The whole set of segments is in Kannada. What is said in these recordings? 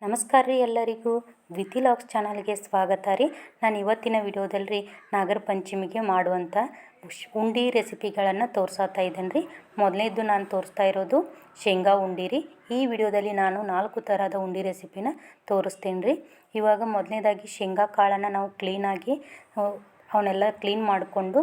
ನಮಸ್ಕಾರ ರೀ ಎಲ್ಲರಿಗೂ ದ್ವಿತಿ ಲಾಗ್ಸ್ ಚಾನಲ್ಗೆ ಸ್ವಾಗತ ರೀ. ನಾನು ಇವತ್ತಿನ ವಿಡಿಯೋದಲ್ಲಿ ನಾಗರ ಪಂಚಮಿಗೆ ಮಾಡುವಂಥ ಉಂಡೆ ರೆಸಿಪಿಗಳನ್ನು ತೋರಿಸ್ತಾ ಇದ್ದೇನೆ ರೀ. ಮೊದಲನೇದು ನಾನು ತೋರಿಸ್ತಾ ಇರೋದು ಶೇಂಗಾ ಉಂಡೆ ರೀ. ಈ ವಿಡಿಯೋದಲ್ಲಿ ನಾನು 4 ಥರದ ಉಂಡೆ ರೆಸಿಪಿನ ತೋರಿಸ್ತೇನೆ ರೀ. ಇವಾಗ ಮೊದಲನೇದಾಗಿ ಶೇಂಗಾ ಕಾಳನ್ನು ನಾವು ಕ್ಲೀನಾಗಿ ಅವನ್ನೆಲ್ಲ ಕ್ಲೀನ್ ಮಾಡಿಕೊಂಡು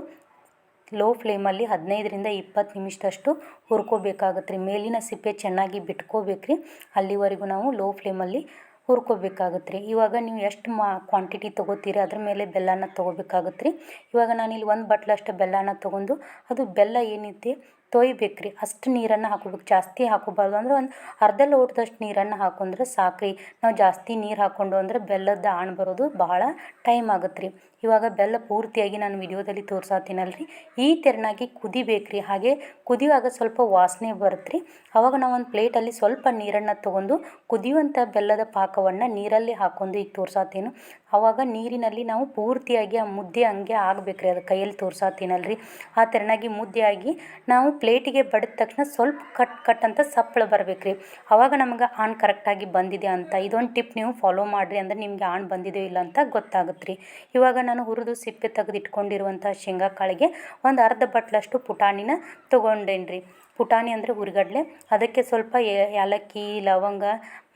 ಲೋ ಫ್ಲೇಮಲ್ಲಿ 15ರಿಂದ 20 ನಿಮಿಷದಷ್ಟು ಹುರ್ಕೋಬೇಕಾಗತ್ತೆ ರೀ. ಮೇಲಿನ ಸಿಪ್ಪೆ ಚೆನ್ನಾಗಿ ಬಿಟ್ಕೋಬೇಕು ರೀ. ಅಲ್ಲಿವರೆಗೂ ನಾವು ಲೋ ಫ್ಲೇಮಲ್ಲಿ ಹುರ್ಕೋಬೇಕಾಗತ್ತೆ ರೀ. ಇವಾಗ ನೀವು ಎಷ್ಟು ಕ್ವಾಂಟಿಟಿ ತೊಗೋತೀರಿ ಅದ್ರ ಮೇಲೆ ಬೆಲ್ಲನ ತೊಗೋಬೇಕಾಗತ್ತೆ ರೀ. ಇವಾಗ ನಾನಿಲ್ಲಿ 1 ಬಟ್ಲಷ್ಟು ಬೆಲ್ಲನ ತೊಗೊಂಡು ಅದು ಬೆಲ್ಲ ಏನೈತಿ ತೊಯ್ಬೇಕು ರೀ. ಅಷ್ಟು ನೀರನ್ನು ಹಾಕೋಬೇಕು, ಜಾಸ್ತಿ ಹಾಕೋಬಾರ್ದು. ಅಂದರೆ ಒಂದು ಅರ್ಧ ಲೋಟದಷ್ಟು ನೀರನ್ನು ಹಾಕೊಂಡ್ರೆ ಸಾಕ್ರಿ. ನಾವು ಜಾಸ್ತಿ ನೀರು ಹಾಕ್ಕೊಂಡು ಅಂದರೆ ಬೆಲ್ಲದ ಆಣ್ ಬರೋದು ಬಹಳ ಟೈಮ್ ಆಗುತ್ತೆ ರೀ. ಇವಾಗ ಬೆಲ್ಲ ಪೂರ್ತಿಯಾಗಿ ನಾನು ವಿಡಿಯೋದಲ್ಲಿ ತೋರ್ಸಾತೀನಲ್ಲ ರೀ, ಈ ತೆರನಾಗಿ ಕುದಿಬೇಕು ರೀ. ಹಾಗೆ ಕುದಿಯುವಾಗ ಸ್ವಲ್ಪ ವಾಸನೆ ಬರುತ್ತೆ ರೀ. ಆವಾಗ ನಾವು ಒಂದು ಪ್ಲೇಟಲ್ಲಿ ಸ್ವಲ್ಪ ನೀರನ್ನು ತೊಗೊಂಡು ಕುದಿಯುವಂಥ ಬೆಲ್ಲದ ಪಾಕವನ್ನು ನೀರಲ್ಲಿ ಹಾಕ್ಕೊಂಡು ಈಗ ತೋರ್ಸಾತೀನಿ. ಆವಾಗ ನೀರಿನಲ್ಲಿ ನಾವು ಪೂರ್ತಿಯಾಗಿ ಆ ಮುದ್ದೆ ಹಂಗೆ ಆಗಬೇಕು ರೀ. ಅದು ಕೈಯಲ್ಲಿ ತೋರ್ಸಾತೀನಲ್ಲ ರೀ, ಆ ತೆರನಾಗಿ ಮುದ್ದೆಯಾಗಿ ನಾವು ಪ್ಲೇಟಿಗೆ ಬಡಿದ ತಕ್ಷಣ ಸ್ವಲ್ಪ ಕಟ್ ಅಂತ ಸಪ್ಪಳ ಬರ್ಬೇಕು ರೀ. ಆವಾಗ ನಮ್ಗೆ ಆಣ್ ಕರೆಕ್ಟಾಗಿ ಬಂದಿದೆ ಅಂತ. ಇದೊಂದು ಟಿಪ್ ನೀವು ಫಾಲೋ ಮಾಡಿರಿ ಅಂದರೆ ನಿಮಗೆ ಆಣ್ ಬಂದಿದೆಯೋ ಇಲ್ಲ ಅಂತ ಗೊತ್ತಾಗುತ್ತೆ ರೀ. ಇವಾಗ ನಾನು ಹುರಿದು ಸಿಪ್ಪೆ ತೆಗೆದಿಟ್ಕೊಂಡಿರುವಂಥ ಶೇಂಗಾ ಕಾಳಿಗೆ ಒಂದು ಅರ್ಧ ಬಟ್ಲಷ್ಟು ಪುಟಾಣಿನ ತೊಗೊಂಡೇನಿ ರೀ. ಪುಟಾಣಿ ಅಂದರೆ ಹುರಿಗಡಲೆ. ಅದಕ್ಕೆ ಸ್ವಲ್ಪ ಏಲಕ್ಕಿ, ಲವಂಗ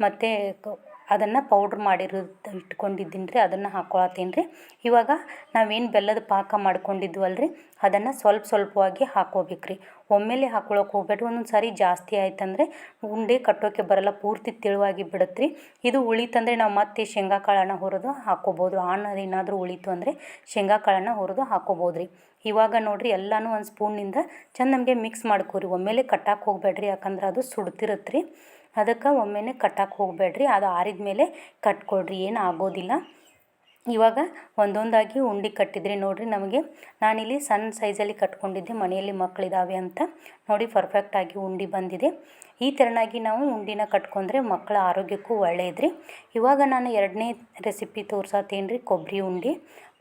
ಮತ್ತು ಅದನ್ನು ಪೌಡ್ರ್ ಇಟ್ಕೊಂಡಿದ್ದೀನಿ ರೀ. ಅದನ್ನು ಹಾಕ್ಕೊಳತ್ತೀನಿ ರೀ. ಇವಾಗ ನಾವೇನು ಬೆಲ್ಲದ ಪಾಕ ಮಾಡ್ಕೊಂಡಿದ್ವಲ್ಲ ರೀ, ಅದನ್ನು ಸ್ವಲ್ಪವಾಗಿ ಹಾಕ್ಕೋಬೇಕು ರೀ. ಒಮ್ಮೆಲೆ ಹಾಕ್ಕೊಳಕ್ಕೆ ಹೋಗ್ಬೇಡ್ರಿ. ಒಂದೊಂದು ಸಾರಿ ಜಾಸ್ತಿ ಆಯ್ತಂದರೆ ಉಂಡೆ ಕಟ್ಟೋಕ್ಕೆ ಬರಲ್ಲ, ಪೂರ್ತಿ ತೆಳುವಾಗಿ ಬಿಡುತ್ತೆ ರೀ. ಇದು ಉಳಿತಂದರೆ ನಾವು ಮತ್ತೆ ಶೇಂಗಾ ಕಾಳನ್ನು ಹುರಿದು ಹಾಕ್ಕೋಬೋದು. ಏನಾದರೂ ಉಳಿತು ಅಂದರೆ ಶೇಂಗಾ ಕಾಳನ್ನು ಹುರಿದು ಹಾಕ್ಕೋಬೋದು ರೀ. ಇವಾಗ ನೋಡಿರಿ ಎಲ್ಲನೂ ಒಂದು ಸ್ಪೂನಿಂದ ಚೆಂದ ನಮಗೆ ಮಿಕ್ಸ್ ಮಾಡ್ಕೊರಿ. ಒಮ್ಮೆಲೆ ಕಟ್ಟಕ್ಕೆ ಹೋಗ್ಬೇಡ್ರಿ, ಯಾಕಂದ್ರೆ ಅದು ಸುಡ್ತಿರುತ್ತೆ ರೀ. ಅದಕ್ಕೆ ಒಮ್ಮೆಲೆ ಕಟ್ಟಕ್ಕೆ ಹೋಗ್ಬೇಡ್ರಿ. ಅದು ಆರಿದ ಮೇಲೆ ಕಟ್ಕೊಳ್ರಿ, ಏನು ಆಗೋದಿಲ್ಲ. ಇವಾಗ ಒಂದೊಂದಾಗಿ ಉಂಡೆ ಕಟ್ಟಿದ್ರೆ ನೋಡಿರಿ. ನಮಗೆ ನಾನಿಲ್ಲಿ ಸಣ್ಣ ಸೈಜಲ್ಲಿ ಕಟ್ಕೊಂಡಿದ್ದೆ, ಮನೆಯಲ್ಲಿ ಮಕ್ಕಳಿದ್ದಾವೆ ಅಂತ ನೋಡಿ ಪರ್ಫೆಕ್ಟಾಗಿ ಉಂಡೆ ಬಂದಿದೆ. ಈ ಥರನಾಗಿ ನಾವು ಉಂಡಿನ ಕಟ್ಕೊಂಡ್ರೆ ಮಕ್ಕಳ ಆರೋಗ್ಯಕ್ಕೂ ಒಳ್ಳೆಯದ್ರಿ. ಇವಾಗ ನಾನು 2ನೇ ರೆಸಿಪಿ ತೋರ್ಸತ್ತೇನೆ ರೀ, ಕೊಬ್ಬರಿ ಉಂಡೆ.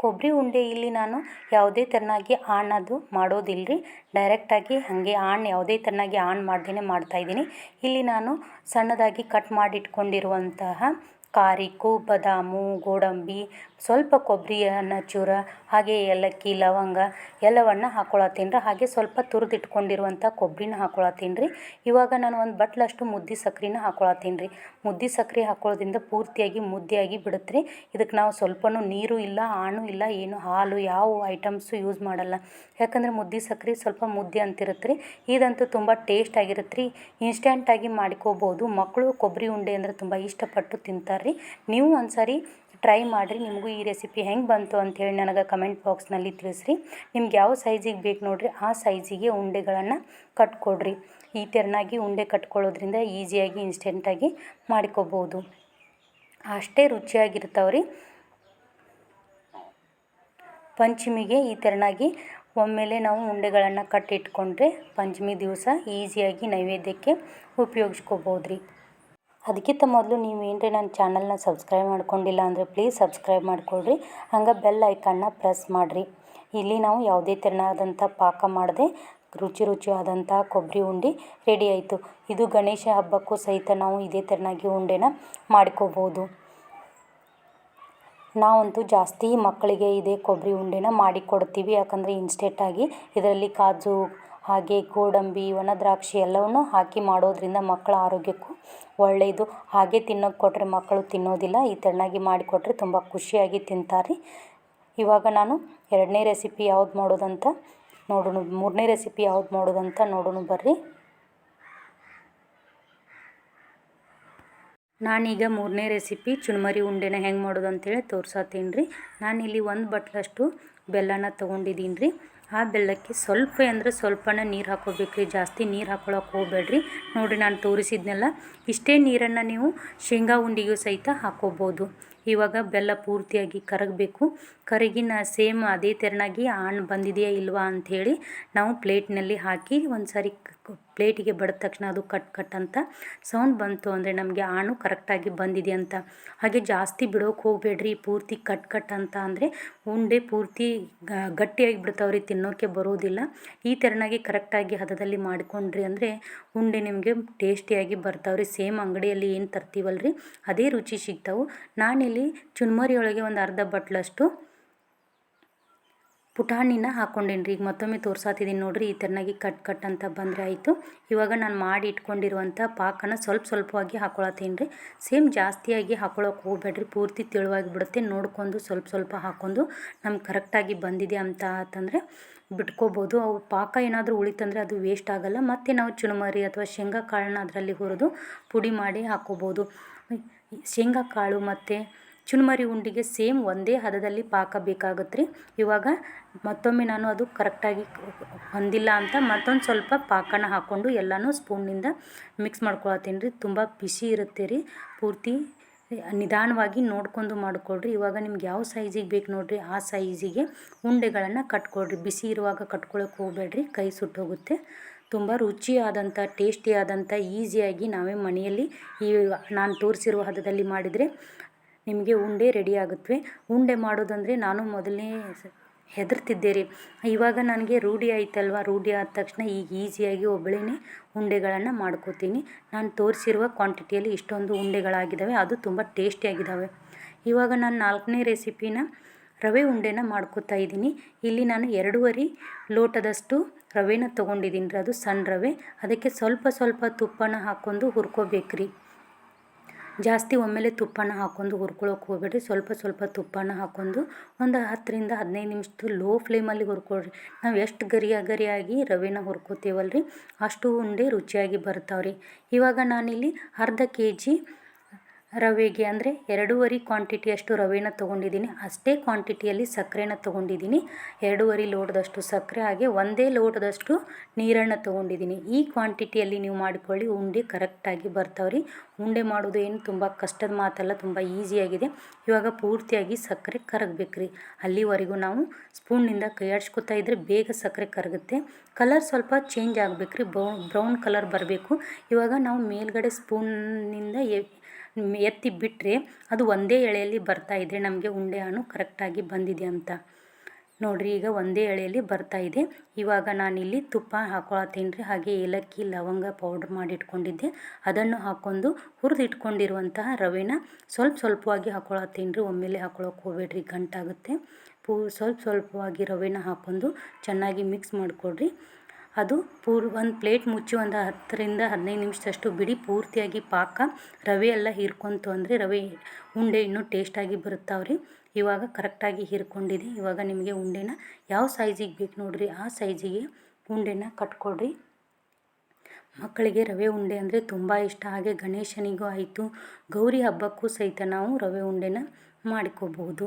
ಕೊಬ್ಬರಿ ಉಂಡೆ ಇಲ್ಲಿ ನಾನು ಯಾವುದೇ ಥರನಾಗಿ ಆಣದು ಮಾಡೋದಿಲ್ಲ ರೀ. ಡೈರೆಕ್ಟಾಗಿ ಹಾಗೆ ಯಾವುದೇ ಥರನಾಗಿ ಮಾಡ್ದೇ ಮಾಡ್ತಾಯಿದ್ದೀನಿ. ಇಲ್ಲಿ ನಾನು ಸಣ್ಣದಾಗಿ ಕಟ್ ಮಾಡಿಟ್ಕೊಂಡಿರುವಂತಹ ಕಾರಿಕು, ಬಾದಾಮು, ಗೋಡಂಬಿ, ಸ್ವಲ್ಪ ಕೊಬ್ಬರಿಯನ್ನು ಚೂರ, ಹಾಗೆ ಏಲಕ್ಕಿ, ಲವಂಗ ಎಲ್ಲವನ್ನು ಹಾಕ್ಕೊಳತ್ತೀನಿ ರೀ. ಹಾಗೆ ಸ್ವಲ್ಪ ತುರಿದಿಟ್ಕೊಂಡಿರುವಂಥ ಕೊಬ್ಬರಿನ ಹಾಕ್ಕೊಳತ್ತೀನಿ ರೀ. ಇವಾಗ ನಾನು ಒಂದು ಬಟ್ಲಷ್ಟು ಮುದ್ದೆ ಸಕ್ಕರೆನ ಹಾಕ್ಕೊಳತ್ತೀನಿ ರೀ. ಮುದ್ದೆ ಸಕ್ಕರೆ ಹಾಕ್ಕೊಳ್ಳೋದ್ರಿಂದ ಪೂರ್ತಿಯಾಗಿ ಮುದ್ದೆಯಾಗಿ ಬಿಡುತ್ತೆ ರೀ. ಇದಕ್ಕೆ ನಾವು ಸ್ವಲ್ಪನೂ ನೀರು ಇಲ್ಲ, ಆಣು ಇಲ್ಲ, ಏನು ಹಾಲು ಯಾವ ಐಟಮ್ಸು ಯೂಸ್ ಮಾಡಲ್ಲ. ಯಾಕಂದರೆ ಮುದ್ದೆ ಸಕ್ಕರೆ ಸ್ವಲ್ಪ ಮುದ್ದೆ ಅಂತಿರುತ್ತೆ ರೀ. ಇದಂತೂ ತುಂಬ ಟೇಸ್ಟ್ ಆಗಿರುತ್ತೆ ರೀ. ಇನ್ಸ್ಟೆಂಟಾಗಿ ಮಾಡ್ಕೋಬೋದು. ಮಕ್ಕಳು ಕೊಬ್ಬರಿ ಉಂಡೆ ಅಂದರೆ ತುಂಬ ಇಷ್ಟಪಟ್ಟು ತಿಂತಾರೆ ರೀ. ನೀವು ಒಂದ್ಸರಿ ಟ್ರೈ ಮಾಡಿರಿ. ನಿಮಗೂ ಈ ರೆಸಿಪಿ ಹೆಂಗೆ ಬಂತು ಅಂಥೇಳಿ ನನಗೆ ಕಮೆಂಟ್ ಬಾಕ್ಸ್ನಲ್ಲಿ ತಿಳಿಸ್ರಿ. ನಿಮ್ಗೆ ಯಾವ ಸೈಜಿಗೆ ಬೇಕು ನೋಡಿರಿ, ಆ ಸೈಜಿಗೆ ಉಂಡೆಗಳನ್ನು ಕಟ್ಕೊಡ್ರಿ. ಈ ಥರನಾಗಿ ಉಂಡೆ ಕಟ್ಕೊಳ್ಳೋದ್ರಿಂದ ಈಸಿಯಾಗಿ ಇನ್ಸ್ಟೆಂಟಾಗಿ ಮಾಡ್ಕೋಬೋದು. ಅಷ್ಟೇ ರುಚಿಯಾಗಿರ್ತಾವೆ ರೀ. ಪಂಚಮಿಗೆ ಈ ಥರನಾಗಿ ಒಮ್ಮೆಲೆ ನಾವು ಉಂಡೆಗಳನ್ನು ಕಟ್ಟಿಟ್ಕೊಂಡ್ರೆ ಪಂಚಮಿ ದಿವಸ ಈಸಿಯಾಗಿ ನೈವೇದ್ಯಕ್ಕೆ ಉಪಯೋಗಿಸ್ಕೋಬೋದು ರೀ. ಅದಕ್ಕಿಂತ ಮೊದಲು ನೀವು ಏನರೇ ನನ್ನ ಚಾನಲ್ನ ಸಬ್ಸ್ಕ್ರೈಬ್ ಮಾಡ್ಕೊಂಡಿಲ್ಲ ಅಂದರೆ ಪ್ಲೀಸ್ ಸಬ್ಸ್ಕ್ರೈಬ್ ಮಾಡ್ಕೊಳ್ರಿ. ಹಂಗೆ ಬೆಲ್ ಐಕನ್ನ ಪ್ರೆಸ್ ಮಾಡಿರಿ. ಇಲ್ಲಿ ನಾವು ಯಾವುದೇ ಥರನಾದಂಥ ಪಾಕ ಮಾಡದೆ ರುಚಿಯಾದಂಥ ಕೊಬ್ಬರಿ ಉಂಡೆ ರೆಡಿ ಆಯಿತು. ಇದು ಗಣೇಶ ಹಬ್ಬಕ್ಕೂ ಸಹಿತ ನಾವು ಇದೇ ಥರನಾಗಿ ಉಂಡೆನ ಮಾಡ್ಕೋಬೋದು. ನಾವಂತೂ ಜಾಸ್ತಿ ಮಕ್ಕಳಿಗೆ ಇದೇ ಕೊಬ್ಬರಿ ಉಂಡೆನ ಮಾಡಿಕೊಡ್ತೀವಿ. ಯಾಕಂದರೆ ಇನ್ಸ್ಟೆಂಟಾಗಿ ಇದರಲ್ಲಿ ಕಾಜು, ಹಾಗೆ ಗೋಡಂಬಿ, ಒಣ ದ್ರಾಕ್ಷಿ ಎಲ್ಲವನ್ನೂ ಹಾಕಿ ಮಾಡೋದ್ರಿಂದ ಮಕ್ಕಳ ಆರೋಗ್ಯಕ್ಕೂ ಒಳ್ಳೆಯದು. ಹಾಗೆ ತಿನ್ನೋಕೆ ಕೊಟ್ಟರೆ ಮಕ್ಕಳು ತಿನ್ನೋದಿಲ್ಲ. ಈ ಥರನಾಗಿ ಮಾಡಿಕೊಟ್ರೆ ತುಂಬ ಖುಷಿಯಾಗಿ ತಿಂತಾರೆ. ಇವಾಗ ನಾನು 2ನೇ ರೆಸಿಪಿ ಯಾವ್ದು ಮಾಡೋದಂತ ನೋಡೋಣ, 3ನೇ ರೆಸಿಪಿ ಯಾವ್ದು ಮಾಡೋದಂತ ನೋಡೋಣ ಬರ್ರಿ. ನಾನೀಗ 3ನೇ ರೆಸಿಪಿ ಚುರುಮರಿ ಉಂಡೆನ ಹೆಂಗೆ ಮಾಡೋದು ಅಂತೇಳಿ ತೋರ್ಸತ್ತೀನಿ ರೀ. ನಾನಿಲ್ಲಿ 1 ಬಟ್ಲಷ್ಟು ಬೆಲ್ಲನ ತೊಗೊಂಡಿದ್ದೀನಿ ರೀ. ಆ ಬೆಲ್ಲಕ್ಕೆ ಸ್ವಲ್ಪ ಅಂದರೆ ಸ್ವಲ್ಪನ ನೀರು ಹಾಕ್ಕೋಬೇಕು ರೀ. ಜಾಸ್ತಿ ನೀರು ಹಾಕ್ಕೊಳಕ್ಕೆ ಹೋಗ್ಬೇಡ್ರಿ. ನೋಡಿರಿ ನಾನು ತೋರಿಸಿದ್ನೆಲ್ಲ ಇಷ್ಟೇ ನೀರನ್ನು ನೀವು ಶೇಂಗಾ ಉಂಡೆಗೂ ಸಹಿತ ಹಾಕ್ಕೋಬೋದು. ಇವಾಗ ಬೆಲ್ಲ ಪೂರ್ತಿಯಾಗಿ ಕರಗಬೇಕು. ಕರಗಿನ ಸೇಮ್ ಅದೇ ಥರನಾಗಿ ಬಂದಿದೆಯಾ ಇಲ್ವಾ ಅಂಥೇಳಿ ನಾವು ಪ್ಲೇಟ್ನಲ್ಲಿ ಹಾಕಿ ಒಂದು ಸಾರಿ ಪ್ಲೇಟಿಗೆ ಬಡಿದ ತಕ್ಷಣ ಅದು ಕಟ್ ಕಟ್ ಅಂತ ಸೌಂಡ್ ಬಂತು ಅಂದರೆ ನಮಗೆ ಆಣು ಕರೆಕ್ಟಾಗಿ ಬಂದಿದೆ ಅಂತ. ಹಾಗೆ ಜಾಸ್ತಿ ಬಿಡೋಕೆ ಹೋಗಬೇಡ್ರಿ, ಪೂರ್ತಿ ಕಟ್ ಕಟ್ ಅಂತ ಅಂದರೆ ಉಂಡೆ ಪೂರ್ತಿ ಗಟ್ಟಿಯಾಗಿ ಬಿಡ್ತಾವ್ರಿ, ತಿನ್ನೋಕ್ಕೆ ಬರೋದಿಲ್ಲ. ಈ ಥರನಾಗಿ ಕರೆಕ್ಟಾಗಿ ಹದದಲ್ಲಿ ಮಾಡಿಕೊಂಡ್ರಿ ಅಂದರೆ ಉಂಡೆ ನಿಮಗೆ ಟೇಸ್ಟಿಯಾಗಿ ಬರ್ತಾವ್ರಿ. ಸೇಮ್ ಅಂಗಡಿಯಲ್ಲಿ ಏನು ತರ್ತೀವಲ್ರಿ ಅದೇ ರುಚಿ ಸಿಗ್ತಾವೆ. ನಾನಿಲ್ಲಿ ಚುನ್ಮರಿ ಒಳಗೆ ಒಂದು ಅರ್ಧ ಬಟ್ಲಷ್ಟು ಪುಟಾಣಿನ ಹಾಕ್ಕೊಂಡೇನಿ ರೀ. ಈಗ ಮತ್ತೊಮ್ಮೆ ತೋರ್ಸಾತಿದ್ದೀನಿ ನೋಡಿರಿ, ಈ ಥರನಾಗಿ ಕಟ್ ಕಟ್ ಅಂತ ಬಂದರೆ ಆಯಿತು. ಇವಾಗ ನಾನು ಮಾಡಿ ಇಟ್ಕೊಂಡಿರುವಂಥ ಪಾಕನ ಸ್ವಲ್ಪವಾಗಿ ಹಾಕ್ಕೊಳತ್ತೀನಿ ರೀ. ಸೇಮ್ ಜಾಸ್ತಿಯಾಗಿ ಹಾಕ್ಕೊಳಕ್ಕೆ ಹೋಗ್ಬೇಡ್ರಿ, ಪೂರ್ತಿ ತೆಳುವಾಗಿ ಬಿಡುತ್ತೆ. ನೋಡ್ಕೊಂಡು ಸ್ವಲ್ಪ ಹಾಕ್ಕೊಂಡು ನಮ್ಗೆ ಕರೆಕ್ಟಾಗಿ ಬಂದಿದೆ ಅಂತ ಆತಂದರೆ ಬಿಟ್ಕೋಬೋದು. ಅವು ಪಾಕ ಏನಾದರೂ ಉಳಿತಂದರೆ ಅದು ವೇಸ್ಟ್ ಆಗೋಲ್ಲ. ಮತ್ತು ನಾವು ಚುರುಮರಿ ಅಥವಾ ಶೇಂಗಾ ಕಾಳನ್ನ ಅದರಲ್ಲಿ ಹುರಿದು ಪುಡಿ ಮಾಡಿ ಹಾಕ್ಕೋಬೋದು. ಶೇಂಗಾ ಕಾಳು ಮತ್ತು ಚುರುಮರಿ ಉಂಡಿಗೆ ಸೇಮ್ ಒಂದೇ ಹದದಲ್ಲಿ ಪಾಕ ಬೇಕಾಗುತ್ತೆ ರೀ. ಇವಾಗ ಮತ್ತೊಮ್ಮೆ ನಾನು ಅದು ಕರೆಕ್ಟಾಗಿ ಹೊಂದಿಲ್ಲ ಅಂತ ಮತ್ತೊಂದು ಸ್ವಲ್ಪ ಪಾಕನ ಹಾಕ್ಕೊಂಡು ಎಲ್ಲನೂ ಸ್ಪೂನ್ನಿಂದ ಮಿಕ್ಸ್ ಮಾಡ್ಕೊಳತ್ತೀನಿ ರೀ. ತುಂಬ ಬಿಸಿ ಇರುತ್ತೆ ರೀ, ಪೂರ್ತಿ ನಿಧಾನವಾಗಿ ನೋಡ್ಕೊಂಡು ಮಾಡಿಕೊಡ್ರಿ. ಇವಾಗ ನಿಮ್ಗೆ ಯಾವ ಸೈಜಿಗೆ ಬೇಕು ನೋಡಿರಿ ಆ ಸೈಜಿಗೆ ಉಂಡೆಗಳನ್ನು ಕಟ್ಕೊಳ್ರಿ. ಬಿಸಿ ಇರುವಾಗ ಕಟ್ಕೊಳಕ್ಕೆ ಹೋಗಬೇಡ್ರಿ, ಕೈ ಸುಟ್ಟೋಗುತ್ತೆ. ತುಂಬ ರುಚಿಯಾದಂಥ ಟೇಸ್ಟಿಯಾದಂಥ ಈಸಿಯಾಗಿ ನಾವೇ ಮನೆಯಲ್ಲಿ ಈ ನಾನು ತೋರಿಸಿರುವ ಹದದಲ್ಲಿ ಮಾಡಿದರೆ ನಿಮಗೆ ಉಂಡೆ ರೆಡಿ ಆಗುತ್ತವೆ. ಉಂಡೆ ಮಾಡೋದಂದರೆ ನಾನು ಮೊದಲನೇ ಹೆದರ್ತಿದ್ದೆ ರೀ. ಇವಾಗ ನನಗೆ ರೂಢಿ ಆಯ್ತಲ್ವ, ರೂಢಿ ಆದ ತಕ್ಷಣ ಈಗ ಈಸಿಯಾಗಿ ಒಬ್ಬಳೇ ಉಂಡೆಗಳನ್ನು ಮಾಡ್ಕೋತೀನಿ. ನಾನು ತೋರಿಸಿರುವ ಕ್ವಾಂಟಿಟಿಯಲ್ಲಿ ಇಷ್ಟೊಂದು ಉಂಡೆಗಳಾಗಿದ್ದಾವೆ, ಅದು ತುಂಬ ಟೇಸ್ಟಿಯಾಗಿದ್ದಾವೆ. ಇವಾಗ ನಾನು 4ನೇ ರೆಸಿಪಿನ ರವೆ ಉಂಡೆನ ಮಾಡ್ಕೋತಾ ಇದ್ದೀನಿ. ಇಲ್ಲಿ ನಾನು 2.5 ಲೋಟದಷ್ಟು ರವೆನ ತೊಗೊಂಡಿದ್ದೀನಿ ರೀ. ಅದು ಸಣ್ಣ ರವೆ. ಅದಕ್ಕೆ ಸ್ವಲ್ಪ ತುಪ್ಪನ ಹಾಕ್ಕೊಂಡು ಹುರ್ಕೋಬೇಕ್ರಿ. ಜಾಸ್ತಿ ಒಮ್ಮೆಲೆ ತುಪ್ಪನ ಹಾಕ್ಕೊಂಡು ಹುರ್ಕೊಳಕ್ಕೆ ಹೋಗ್ಬೇಡ್ರಿ. ಸ್ವಲ್ಪ ತುಪ್ಪನ ಹಾಕ್ಕೊಂಡು ಒಂದು 10ರಿಂದ 15 ನಿಮಿಷ ಲೋ ಫ್ಲೇಮಲ್ಲಿ ಹುರ್ಕೊಳ್ರಿ. ನಾವು ಎಷ್ಟು ಗರಿಯಾಗಿ ರವೆನ ಹುರ್ಕೋತೀವಲ್ರಿ ಅಷ್ಟು ಉಂಡೆ ರುಚಿಯಾಗಿ ಬರ್ತಾವ್ರಿ. ಇವಾಗ ನಾನಿಲ್ಲಿ ಅರ್ಧ kg ರವೆಗೆ ಅಂದರೆ 2.5 ಕ್ವಾಂಟಿಟಿಯಷ್ಟು ರವೆನ ತೊಗೊಂಡಿದ್ದೀನಿ. ಅಷ್ಟೇ ಕ್ವಾಂಟಿಟಿಯಲ್ಲಿ ಸಕ್ಕರೆನ ತೊಗೊಂಡಿದ್ದೀನಿ. 2.5 ಲೋಟದಷ್ಟು ಸಕ್ಕರೆ, ಹಾಗೆ 1 ಲೋಟದಷ್ಟು ನೀರನ್ನು ತೊಗೊಂಡಿದ್ದೀನಿ. ಈ ಕ್ವಾಂಟಿಟಿಯಲ್ಲಿ ನೀವು ಮಾಡಿಕೊಳ್ಳಿ, ಉಂಡೆ ಕರೆಕ್ಟಾಗಿ ಬರ್ತಾವ್ರಿ. ಉಂಡೆ ಮಾಡೋದು ಏನು ತುಂಬ ಕಷ್ಟದ ಮಾತಲ್ಲ, ತುಂಬ ಈಸಿಯಾಗಿದೆ. ಇವಾಗ ಪೂರ್ತಿಯಾಗಿ ಸಕ್ಕರೆ ಕರಗಬೇಕ್ರಿ. ಅಲ್ಲಿವರೆಗೂ ನಾವು ಸ್ಪೂನ್ನಿಂದ ಕೈ ಆಡಿಸ್ಕೊತಾ ಇದ್ದರೆ ಬೇಗ ಸಕ್ಕರೆ ಕರಗುತ್ತೆ. ಕಲರ್ ಸ್ವಲ್ಪ ಚೇಂಜ್ ಆಗಬೇಕ್ರಿ, ಬ್ರೌನ್ ಕಲರ್ ಬರಬೇಕು. ಇವಾಗ ನಾವು ಮೇಲ್ಗಡೆ ಸ್ಪೂನ್ನಿಂದ ಎತ್ತಿ ಬಿಟ್ಟರೆ ಅದು ಒಂದೇ ಎಳೆಯಲ್ಲಿ ಬರ್ತಾ ಇದೆ. ನಮಗೆ ಉಂಡೆ ಹಣ್ಣು ಕರೆಕ್ಟಾಗಿ ಬಂದಿದೆ ಅಂತ ನೋಡಿರಿ. ಈಗ ಒಂದೇ ಎಳೆಯಲ್ಲಿ ಬರ್ತಾ ಇದೆ. ಇವಾಗ ನಾನಿಲ್ಲಿ ತುಪ್ಪ ಹಾಕ್ಕೊಳತ್ತೀನಿ ರೀ. ಹಾಗೆ ಏಲಕ್ಕಿ ಲವಂಗ ಪೌಡ್ರ್ ಮಾಡಿ ಇಟ್ಕೊಂಡಿದ್ದೆ ಅದನ್ನು ಹಾಕ್ಕೊಂಡು ಹುರಿದು ಇಟ್ಕೊಂಡಿರುವಂತಹ ರವೆನ ಸ್ವಲ್ಪವಾಗಿ ಹಾಕ್ಕೊಳತ್ತೀನಿ ರೀ. ಒಮ್ಮೆಲೆ ಹಾಕ್ಕೊಳಕ್ಕೆ ಹೋಗ್ಬೇಡ್ರಿ, ಗಂಟಾಗುತ್ತೆ. ಸ್ವಲ್ಪವಾಗಿ ರವೆನ ಹಾಕ್ಕೊಂಡು ಚೆನ್ನಾಗಿ ಮಿಕ್ಸ್ ಮಾಡಿಕೊಡ್ರಿ. ಅದು ಒಂದು ಪ್ಲೇಟ್ ಮುಚ್ಚಿ ಒಂದು 10ರಿಂದ 15 ನಿಮಿಷದಷ್ಟು ಬಿಡಿ. ಪೂರ್ತಿಯಾಗಿ ಪಾಕ ರವೆ ಎಲ್ಲ ಹೀರ್ಕೊಂತು ಅಂದರೆ ರವೆ ಉಂಡೆ ಇನ್ನೂ ಟೇಸ್ಟಾಗಿ ಬರುತ್ತಾವ್ರಿ. ಇವಾಗ ಕರೆಕ್ಟಾಗಿ ಹೀರ್ಕೊಂಡಿದೆ. ಇವಾಗ ನಿಮಗೆ ಉಂಡೆನ ಯಾವ ಸೈಜಿಗೆ ಬೇಕು ನೋಡಿರಿ ಆ ಸೈಜಿಗೆ ಉಂಡೆನ ಕಟ್ಕೊಡ್ರಿ. ಮಕ್ಕಳಿಗೆ ರವೆ ಉಂಡೆ ಅಂದರೆ ತುಂಬ ಇಷ್ಟ. ಹಾಗೆ ಗಣೇಶನಿಗೂ ಆಯಿತು, ಗೌರಿ ಹಬ್ಬಕ್ಕೂ ಸಹಿತ ನಾವು ರವೆ ಉಂಡೆನ ಮಾಡಿಕೋಬಹುದು.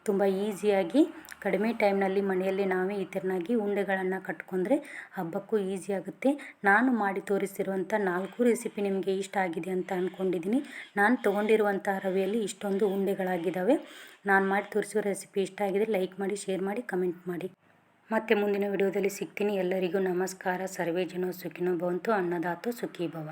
ತುಂಬ ಈಸಿಯಾಗಿ ಕಡಿಮೆ ಟೈಮ್ನಲ್ಲಿ ಮನೆಯಲ್ಲಿ ನಾವೇ ಈ ಥರನಾಗಿ ಉಂಡೆಗಳನ್ನು ಕಟ್ಕೊಂಡ್ರೆ ಹಬ್ಬಕ್ಕೂ ಈಸಿ ಆಗುತ್ತೆ. ನಾನು ಮಾಡಿ ತೋರಿಸಿರುವಂಥ 4 ರೆಸಿಪಿ ನಿಮಗೆ ಇಷ್ಟ ಆಗಿದೆ ಅಂತ ಅಂದ್ಕೊಂಡಿದ್ದೀನಿ. ನಾನು ತೊಗೊಂಡಿರುವಂಥ ರವೆಯಲ್ಲಿ ಇಷ್ಟೊಂದು ಉಂಡೆಗಳಾಗಿದ್ದಾವೆ. ನಾನು ಮಾಡಿ ತೋರಿಸಿರೋ ರೆಸಿಪಿ ಇಷ್ಟ ಆಗಿದೆ ಲೈಕ್ ಮಾಡಿ, ಶೇರ್ ಮಾಡಿ, ಕಮೆಂಟ್ ಮಾಡಿ. ಮತ್ತೆ ಮುಂದಿನ ವಿಡಿಯೋದಲ್ಲಿ ಸಿಗ್ತೀನಿ. ಎಲ್ಲರಿಗೂ ನಮಸ್ಕಾರ. ಸರ್ವೇ ಜನೋ ಸುಖಿನೋ ಭವಂತು, ಅನ್ನದಾತೋ ಸುಖೀ ಭವ.